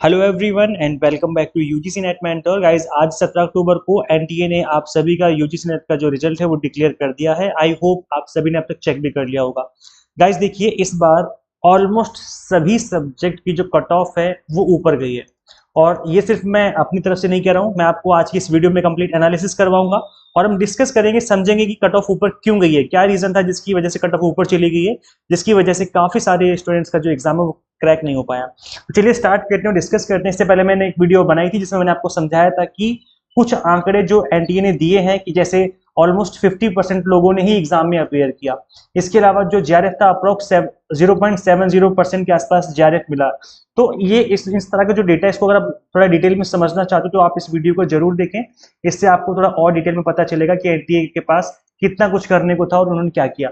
Hello everyone and welcome back to UGC NET mentor guys. आज 17 अक्टूबर को NTA ने आप सभी का यूजीसी नेट का जो रिजल्ट है वो डिक्लेयर कर दिया है। आई होप आप सभी ने अब तक चेक भी कर लिया होगा। गाइस देखिए, इस बार ऑलमोस्ट सभी सब्जेक्ट की जो कट ऑफ है वो ऊपर गई है। और ये सिर्फ मैं अपनी तरफ से नहीं कह रहा हूँ, मैं आपको आज की इस वीडियो में कंप्लीट एनालिसिस करवाऊंगा और हम डिस्कस करेंगे, समझेंगे कि कट ऑफ ऊपर क्यों गई है, क्या रीजन था जिसकी वजह से कट ऑफ ऊपर चली गई है, जिसकी वजह से काफी सारे स्टूडेंट्स का जो एग्जाम है वो क्रैक नहीं हो पाया। तो चलिए स्टार्ट करते हैं, डिस्कस करते हैं। इससे पहले मैंने एक वीडियो बनाई थी जिसमें मैंने आपको समझाया था कि कुछ आंकड़े जो एनटीए ने दिए हैं कि जैसे ऑलमोस्ट 50% लोगों ने ही एग्जाम में अपियर किया। इसके अलावा जो जेआरएफ था अप्रोक्स 0.70% के आसपास जेआरएफ मिला। तो ये इस तरह का जो डेटा है, इसको अगर आप थोड़ा डिटेल में समझना चाहते हो तो आप इस वीडियो को जरूर देखें। इससे आपको थोड़ा और डिटेल में पता चलेगा कि एनटीए के पास कितना कुछ करने को था और उन्होंने क्या किया।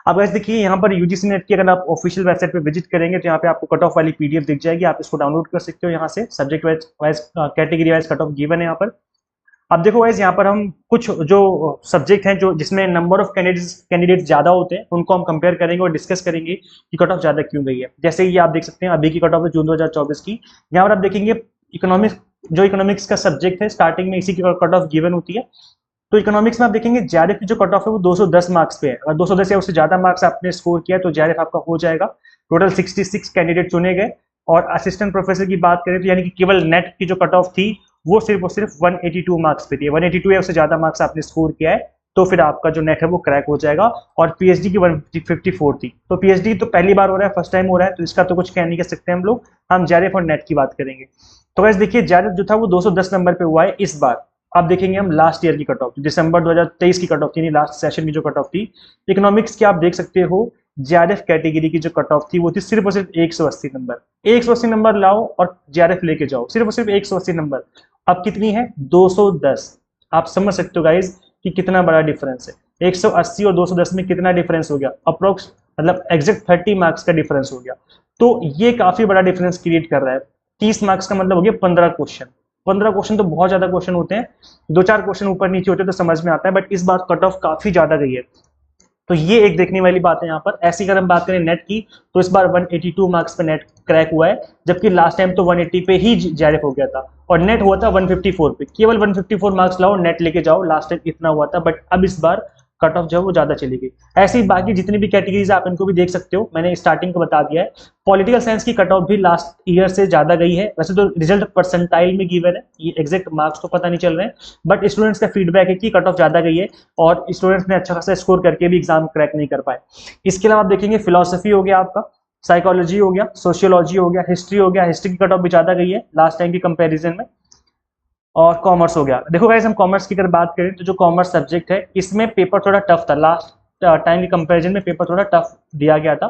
अब ऐसे देखिए, यहाँ पर यूजीसी नेट की अगर आप ऑफिशियल वेबसाइट पे विजिट करेंगे तो यहाँ पे आपको कट ऑफ वाली पीडीएफ दिख जाएगी। आप इसको डाउनलोड कर सकते हो यहाँ से। Subject wise category wise cut off given है यहाँ पर। अब देखो गाइस, यहाँ पर हम कुछ जो सब्जेक्ट हैं जो जिसमें नंबर ऑफ कैंडिडेट ज्यादा होते हैं उनको हम कंपेयर करेंगे और डिस्कस करेंगे कि कट ऑफ ज्यादा क्यों गई है। जैसे ये आप देख सकते हैं अभी की कट ऑफ है जून 2024 की। यहाँ पर आप देखेंगे इकोनॉमिक्स का सब्जेक्ट है, स्टार्टिंग में इसी की कट ऑफ गिवन होती है। तो इकोनॉमिक्स में आप देखेंगे जेआरएफ की जो कट ऑफ है वो 210 मार्क्स पे है। अगर 210 या उससे ज्यादा मार्क्स आपने स्कोर किया तो जेआरएफ आपका हो जाएगा। टोटल 66 कैंडिडेट चुने गए। और असिस्टेंट प्रोफेसर की बात करें तो यानी कि केवल नेट की जो कट ऑफ थी वो सिर्फ 182 मार्क्स पे थी। 182 या उससे ज्यादा मार्क्स आपने स्कोर किया है तो फिर आपका जो नेट है वो क्रैक हो जाएगा। और पीएचडी की 154 थी। तो पीएचडी तो पहली बार हो रहा है, फर्स्ट टाइम हो रहा है, तो इसका तो कुछ कह नहीं कर सकते हम लोग। हम जेआरएफ और नेट की बात करेंगे। तो वैसे देखिए, जेआरएफ जो था वो 210 नंबर पे हुआ है इस बार। अब देखेंगे हम लास्ट ईयर की कट ऑफ, दिसंबर 2023 की कट ऑफ थी, लास्ट सेशन की जो कट ऑफ थी इकोनॉमिक्स की। आप देख सकते हो जेआरएफ कैटेगरी की जो कट ऑफ थी वो थी सिर्फ और सिर्फ 180 नंबर। 180 नंबर लाओ और जेआरएफ लेके जाओ, सिर्फ और सिर्फ 180 नंबर। अब कितनी है? 210। आप समझ सकते हो गाइज कि कितना बड़ा डिफरेंस है। 180 और 210 में कितना डिफरेंस हो गया? अप्रोक्स मतलब एग्जैक्ट 30 मार्क्स का डिफरेंस हो गया। तो ये काफी बड़ा डिफरेंस क्रिएट कर रहा है। 30 मार्क्स का मतलब हो गया 15 क्वेश्चन। 15 क्वेश्चन तो बहुत ज्यादा क्वेश्चन होते हैं, दो चार क्वेश्चन ऊपर नीचे होते तो समझ में आता है, बट इस बार कट ऑफ काफी ज्यादा गई है। तो ये एक देखने वाली बात है यहाँ पर। ऐसी अगर हम बात करें नेट की तो इस बार 182 मार्क्स पे नेट क्रैक हुआ है, जबकि लास्ट टाइम तो 180 पे ही जेआरएफ हो गया था और नेट हुआ था 154 पे। केवल 154 मार्क्स लाओ, नेट लेके जाओ, लास्ट टाइम इतना हुआ था, बट अब इस बार कट ऑफ जो है वो ज्यादा चली गई। ऐसे ही बाकी जितनी भी कैटेगरीज आप इनको भी देख सकते हो, मैंने स्टार्टिंग को बता दिया है। पॉलिटिकल साइंस की कट ऑफ भी लास्ट ईयर से ज्यादा गई है। वैसे तो रिजल्ट परसेंटाइल में गिवन है, ये एग्जैक्ट मार्क्स तो पता नहीं चल रहे हैं, बट स्टूडेंट्स का फीडबैक है कि कट ऑफ ज्यादा गई है और स्टूडेंट्स ने अच्छा खासा स्कोर करके भी एग्जाम क्रैक नहीं कर पाए। इसके अलावा आप देखेंगे फिलोसफी हो गया आपका, साइकोलॉजी हो गया, सोशियोलॉजी हो गया, हिस्ट्री हो गया। हिस्ट्री की कट ऑफ भी ज्यादा गई है लास्ट टाइम की कंपेरिजन में। और कॉमर्स हो गया। देखो गाइस, हम कॉमर्स की अगर बात करें तो जो कॉमर्स सब्जेक्ट है इसमें पेपर थोड़ा टफ था। लास्ट टाइम की कंपैरिजन में पेपर थोड़ा टफ दिया गया था।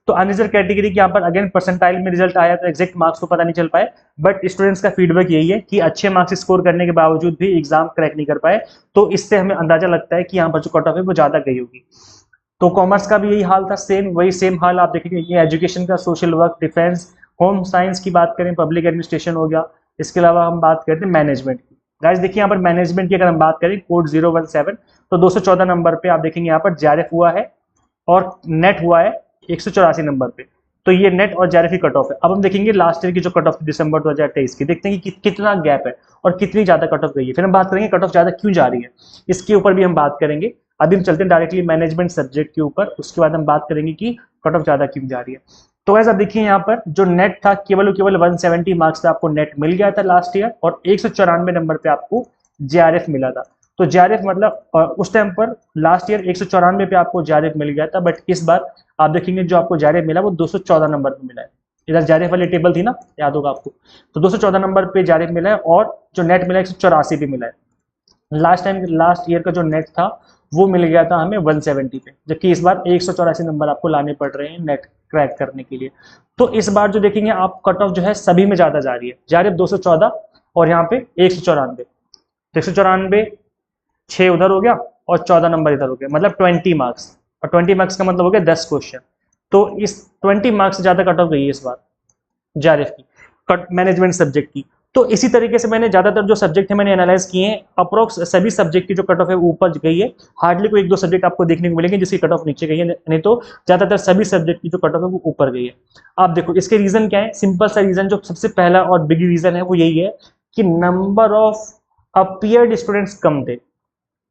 तो अनरिजर्व कैटेगरी के यहाँ पर अगेन परसेंटाइल में रिजल्ट आया तो एग्जैक्ट मार्क्स तो पता नहीं चल पाए, बट स्टूडेंट्स का फीडबैक यही है कि अच्छे मार्क्स स्कोर करने के बावजूद भी एग्जाम क्रैक नहीं कर पाए। तो इससे हमें अंदाजा लगता है कि यहाँ पर जो कट ऑफ है वो ज्यादा गई होगी। तो कॉमर्स का भी यही हाल था, वही सेम हाल आप देखेंगे। ये एजुकेशन का, social work, defence, home science की बात करें, पब्लिक एडमिनिस्ट्रेशन हो गया। इसके अलावा हम बात करते हैं मैनेजमेंट की। गाइस देखिए, यहाँ पर मैनेजमेंट की अगर हम बात करें कोड 017 तो 214 नंबर पे आप देखेंगे यहाँ पर जेआरएफ हुआ है और नेट हुआ है 184 नंबर पे। तो ये नेट और जेआरएफ की कट ऑफ है। अब हम देखेंगे लास्ट ईयर की जो कट ऑफ दिसंबर 2023 की, देखते हैं कि कितना गैप है और कितनी ज्यादा कट ऑफ गई है। फिर हम बात करेंगे कट ऑफ ज्यादा क्यों जा रही है, इसके ऊपर भी हम बात करेंगे। अभी हम चलते हैं डायरेक्टली मैनेजमेंट सब्जेक्ट के ऊपर, उसके बाद हम बात करेंगे कि कट ऑफ ज्यादा क्यों जा रही है। तो ऐसा देखिए, यहाँ पर जो नेट था केवल 170 मार्क्स पे आपको नेट मिल गया था लास्ट ईयर और 194 नंबर पे आपको जेआरएफ मिला था। तो जेआरएफ मतलब उस टाइम पर लास्ट ईयर 194 पे आपको जेआरएफ मिल गया था, बट इस बार आप देखेंगे जो आपको जेआरएफ मिला वो 214 नंबर पे मिला है। इधर जेआरएफ वाली टेबल थी ना, याद होगा आपको। तो 214 नंबर पे जेआरएफ मिला है और जो नेट मिला है 184 पे मिला है। लास्ट ईयर का जो नेट था वो मिल गया था हमें 170 पे, जबकि इस बार 184 नंबर आपको लाने पड़ रहे हैं नेट क्रैक करने के लिए। तो इस बार जो देखेंगे आप कट ऑफ जो है सभी में ज्यादा जा रही है। जेआरएफ 214 और यहाँ पे 194। 194 6 उधर हो गया और 14 नंबर इधर हो गया, मतलब 20 मार्क्स। और 20 मार्क्स का मतलब हो गया 10 क्वेश्चन। तो इस 20 मार्क्स से ज्यादा कट ऑफ गई है इस बार जेआरएफ की, कट मैनेजमेंट सब्जेक्ट की। तो इसी तरीके से मैंने ज्यादातर जो सब्जेक्ट है मैंने एनालाइज किए हैं, अप्रोक्स सभी सब्जेक्ट की जो कट ऑफ है वो ऊपर गई है। हार्डली कोई एक दो सब्जेक्ट आपको देखने को मिलेंगे जिसकी कट ऑफ नीचे गई है, नहीं तो ज्यादातर सभी सब्जेक्ट की जो कट ऑफ है वो ऊपर गई है। आप देखो इसके रीजन क्या है, सिंपल सा रीजन जो सबसे पहला और बिग रीजन है वो यही है कि नंबर ऑफ अपीयर्ड स्टूडेंट्स कम थे।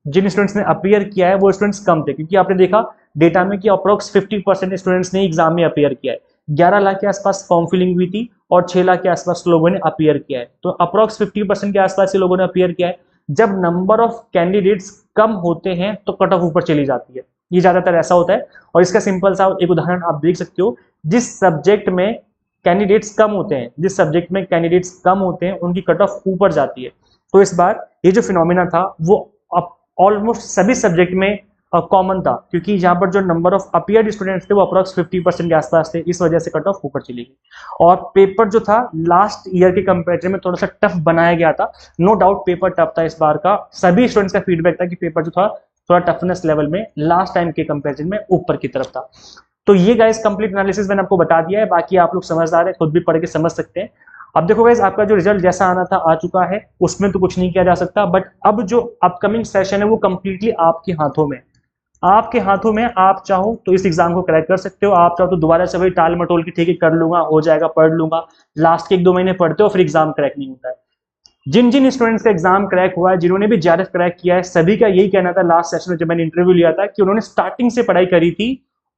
जिन स्टूडेंट्स ने अपीयर किया है वो स्टूडेंट्स कम थे, क्योंकि आपने देखा डेटा में कि अप्रोक्स 50% स्टूडेंट्स ने एग्जाम में अपीयर किया है। 11 लाख के आसपास फॉर्म फिलिंग हुई थी और 6 लाख के आसपास लोगों ने अपीयर किया है, तो अप्रोक्स 50% के आसपास से लोगों ने अपीयर किया है। जब नंबर ऑफ कैंडिडेट्स कम होते हैं तो कट ऑफ ऊपर चली जाती है, ये ज्यादातर ऐसा होता है। और इसका सिंपल सा एक उदाहरण आप देख सकते हो, जिस सब्जेक्ट में कैंडिडेट्स कम होते हैं, जिस सब्जेक्ट में कैंडिडेट्स कम होते हैं उनकी कट ऑफ ऊपर जाती है। तो इस बार ये जो फिनोमिना था वो ऑलमोस्ट सभी सब्जेक्ट में कॉमन था, क्योंकि यहाँ पर जो नंबर ऑफ अपीयर्ड स्टूडेंट्स थे वो अप्रोक्स 50% के आसपास थे, इस वजह से कट ऑफ ऊपर चली गई। और पेपर जो था लास्ट ईयर के कंपेरिजन में थोड़ा सा टफ बनाया गया था, नो डाउट पेपर टफ था इस बार का। सभी स्टूडेंट्स का फीडबैक था कि पेपर जो था थोड़ा टफनेस लेवल में लास्ट टाइम के कंपेरिजन में ऊपर की तरफ था। तो ये गाइस कंप्लीट एनालिसिस मैंने आपको बता दिया है, बाकी आप लोग समझदार है, खुद भी पढ़ के समझ सकते हैं। अब देखो गाइस, आपका जो रिजल्ट जैसा आना था आ चुका है, उसमें तो कुछ नहीं किया जा सकता, बट अब जो अपकमिंग सेशन है वो कंप्लीटली आपके हाथों में। आपके हाथों में, आप चाहो तो इस एग्जाम को क्रैक कर सकते हो, आप चाहो तो दोबारा से वही टाल मटोल की ठीक है कर लूंगा, हो जाएगा, पढ़ लूंगा, लास्ट के 1-2 महीने पढ़ते हो फिर एग्जाम क्रैक नहीं होता है। जिन जिन स्टूडेंट्स का एग्जाम क्रैक हुआ है, जिन्होंने भी जेआरएफ क्रैक किया है, सभी का यही कहना था लास्ट सेशन में जब मैंने इंटरव्यू लिया था कि उन्होंने स्टार्टिंग से पढ़ाई करी थी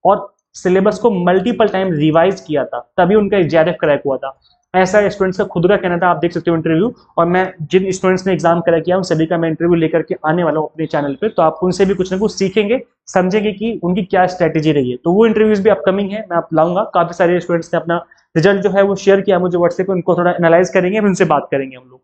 और सिलेबस को मल्टीपल टाइम रिवाइज किया था, तभी उनका जेआरएफ क्रैक हुआ था। ऐसा स्टूडेंट्स का खुद का कहना था, आप देख सकते हो इंटरव्यू। और मैं जिन स्टूडेंट्स ने एग्जाम क्रैक किया उन सभी का मैं इंटरव्यू लेकर के आने वाला हूँ अपने चैनल पे, तो आप उनसे भी कुछ ना कुछ सीखेंगे, समझेंगे कि उनकी क्या स्ट्रेटेजी रही है। तो वो इंटरव्यूज भी अपकमिंग है, मैं आप लाऊंगा। काफी सारे स्टूडेंट्स ने अपना रिजल्ट जो है वो शेयर किया मुझे व्हाट्सएप पे, उनको थोड़ा एनालाइज करेंगे, फिर उनसे बात करेंगे हम लोग।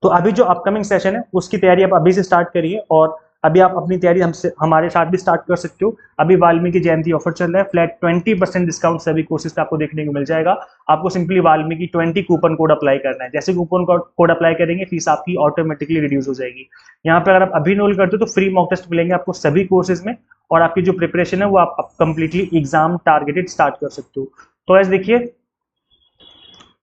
तो अभी जो अपकमिंग सेशन है उसकी तैयारी आप अभी से स्टार्ट करिए, और अभी आप अपनी तैयारी हमसे हमारे साथ भी स्टार्ट कर सकते हो। अभी वाल्मीकि जयंती ऑफर चल रहा है, फ्लैट 20% डिस्काउंट सभी कोर्सेज पे आपको देखने को मिल जाएगा। आपको simply Valmiki 20 coupon code apply करना है, जैसे कूपन कोड अप्लाई करेंगे फीस आपकी ऑटोमेटिकली रिड्यूस हो जाएगी। यहाँ पे अगर आप अभी इनरोल करते हो तो फ्री मॉक टेस्ट मिलेंगे आपको सभी कोर्सेज में, और आपकी जो प्रिपरेशन है वो आप कंप्लीटली एग्जाम टारगेटेड स्टार्ट कर सकते हो। तो ऐसे देखिए,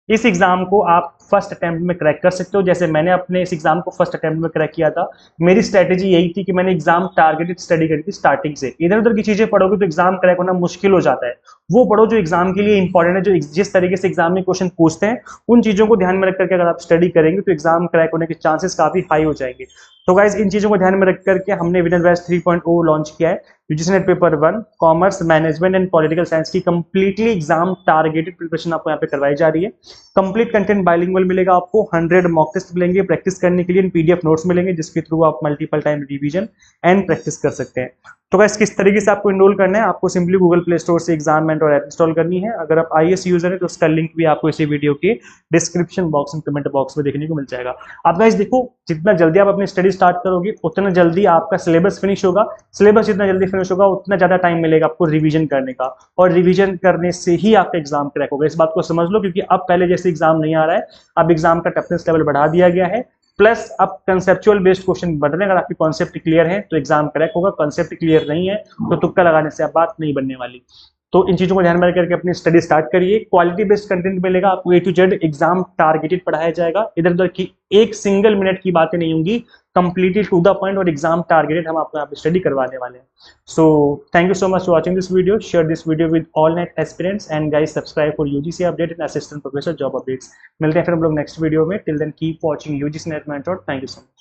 इस एग्जाम को आप फर्स्ट अटेम्प्ट में क्रैक कर सकते हो, जैसे मैंने अपने इस एग्जाम को फर्स्ट अटेम्प्ट में क्रैक किया था। मेरी स्ट्रेटेजी यही थी कि मैंने एग्जाम टारगेटेड स्टडी करी थी स्टार्टिंग से। इधर उधर की चीजें पढ़ोगे तो एग्जाम क्रैक होना मुश्किल हो जाता है। वो पढ़ो जो एग्जाम के लिए इंपॉर्टेंट है, जो जिस तरीके से एग्जाम में क्वेश्चन पूछते हैं उन चीजों को ध्यान में रख करके अगर आप स्टडी करेंगे तो एग्जाम क्रैक होने के चांसेस काफी हाई हो जाएंगे। तो गाइज इन चीजों को ध्यान में रख करके हमने विनर बैच 3.0 लॉन्च किया है। UGC net paper 1 commerce management and political science की कंप्लीटली एग्जाम टारगेटेड प्रिपरेशन आपको यहाँ पे करवाई जा रही है। कंप्लीट कंटेंट बाइलिंगुअल मिलेगा आपको, 100 मॉक टेस्ट मिलेंगे प्रैक्टिस करने के लिए, पीडीएफ नोट्स मिलेंगे जिसके थ्रू आप multiple time revision and practice कर सकते हैं। तो गाइस किस तरीके से आपको इनरोल करना है, आपको सिंपली गूगल प्ले स्टोर से एग्जाम मेंटर ऐप इंस्टॉल करनी है। अगर आप आईएएस यूजर है तो उसका लिंक भी आपको इसी वीडियो के description box and comment box में देखने को मिल जाएगा। आप गाइस देखो, जितना जल्दी आप अपनी स्टडी स्टार्ट करोगे उतना जल्दी आपका सिलेबस फिनिश होगा। सिलेबस जितना जल्दी फिनिश होगा उतना ज्यादा टाइम मिलेगा आपको रिवीजन करने का, और रिवीजन करने से ही आपका एग्जाम क्रैक होगा। इस बात को समझ लो, क्योंकि अब पहले जैसे एग्जाम नहीं आ रहा है, अब एग्जाम का टफनेस लेवल बढ़ा दिया गया है, प्लस अब कंसेप्चुअल बेस्ड क्वेश्चन बढ़ रहे हैं। अगर आपकी कॉन्सेप्ट क्लियर है तो एग्जाम क्रैक होगा, कॉन्सेप्ट क्लियर नहीं है तो तुक्का लगाने से अब बात नहीं बनने वाली। तो इन चीजों को ध्यान में रख करके अपनी स्टडी स्टार्ट करिए। क्वालिटी बेस्ड कंटेंट मिलेगा आपको, A to Z exam targeted पढ़ाया जाएगा। इधर उधर की एक सिंगल मिनट की बातें नहीं होंगी, कंप्लीटली टू द पॉइंट और एग्जाम टारगेटेड हम आपको यहाँ पे स्टडी करवाने वाले हैं। So thank you so much for watching this video, share this video with all NET aspirants and guys subscribe for UGC update and assistant professor job updates. मिलते हैं फिर हम लोग नेक्स्ट वीडियो में। Till then keep watching UGC NET mentor. Thank you so much.